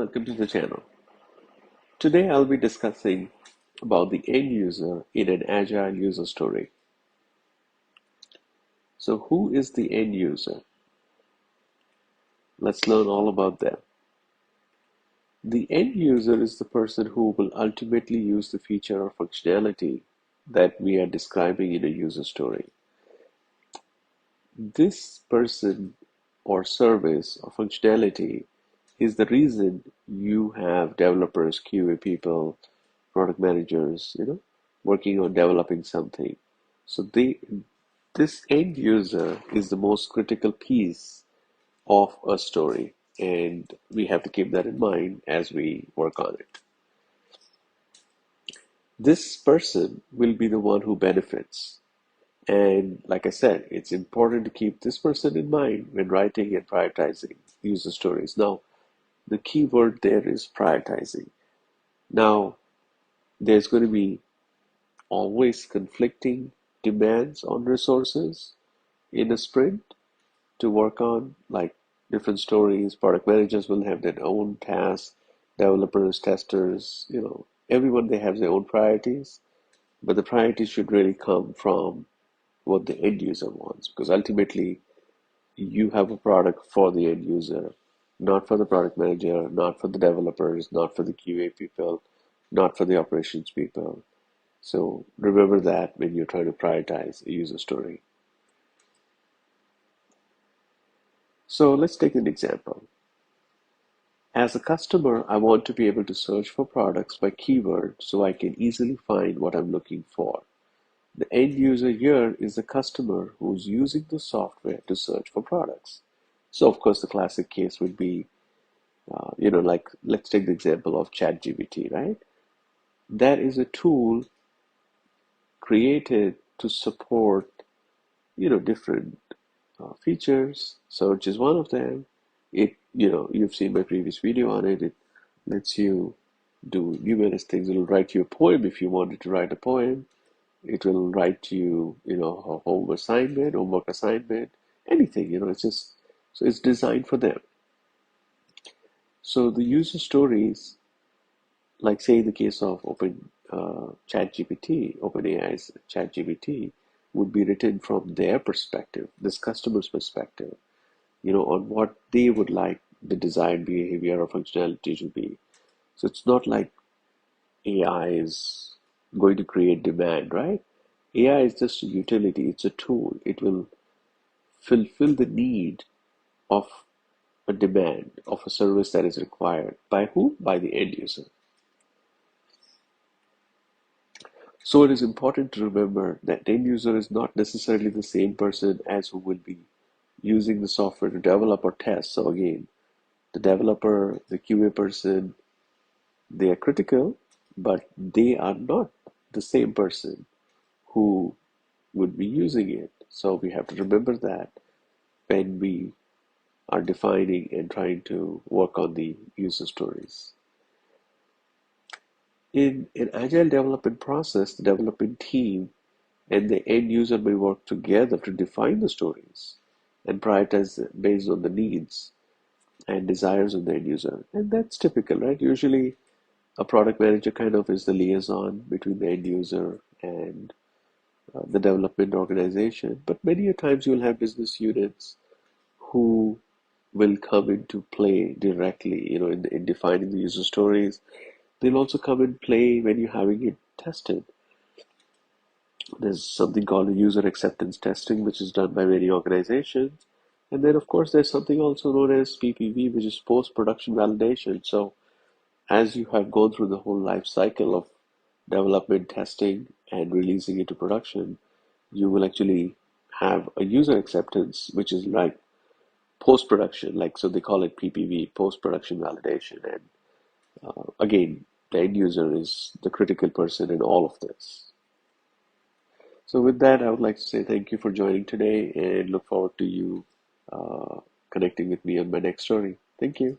welcome to the channel. Today I'll be discussing about the end user in an agile user story. So who is the end user? Let's learn all about them. The end user is the person who will ultimately use the feature or functionality that we are describing in a user story. This person or service or functionality is the reason you have developers, QA people, product managers, working on developing something. So this end user is the most critical piece of a story, and we have to keep that in mind as we work on it. This person will be the one who benefits. And like I said, it's important to keep this person in mind when writing and prioritizing user stories. Now, the key word there is prioritizing. Now, there's going to be always conflicting demands on resources in a sprint to work on, like different stories. Product managers will have their own tasks, developers, testers, everyone they have their own priorities, but the priorities should really come from what the end user wants, because ultimately you have a product for the end user, not for the product manager, not for the developers, not for the QA people, not for the operations people. So remember that when you're trying to prioritize a user story. So let's take an example. As a customer, I want to be able to search for products by keyword so I can easily find what I'm looking for. The end user here is the customer who's using the software to search for products. So of course, the classic case would be, like let's take the example of ChatGPT, right? That is a tool created to support, different features. Search is one of them. You've seen my previous video on it. It lets you do numerous things. It'll write you a poem if you wanted to write a poem. It will write you, a homework assignment, anything, it's just, so it's designed for them. So the user stories, like say in the case of ChatGPT, OpenAI's ChatGPT, would be written from their perspective, this customer's perspective, on what they would like the desired behavior or functionality to be. So it's not like AI is going to create demand, right? AI is just a utility, it's a tool. It will fulfill the need of a demand of a service that is required. By who? By the end user. So it is important to remember that end user is not necessarily the same person as who will be using the software to develop or test. So again, the developer, the QA person, they are critical, but they are not the same person who would be using it. So we have to remember that when we are defining and trying to work on the user stories. In an agile development process, the development team and the end user may work together to define the stories and prioritize based on the needs and desires of the end user. And that's typical, right? Usually a product manager kind of is the liaison between the end user and the development organization. But many a times you'll have business units who will come into play directly, in defining the user stories. They'll also come in play when you're having it tested. There's something called user acceptance testing, which is done by many organizations. And then, of course, there's something also known as PPV, which is post-production validation. So as you have gone through the whole life cycle of development, testing, and releasing it to production, you will actually have a user acceptance, which is like post-production, like so they call it PPV, post-production validation. And again, the end user is the critical person in all of this. So with that, I would like to say thank you for joining today and look forward to you connecting with me on my next story. Thank you.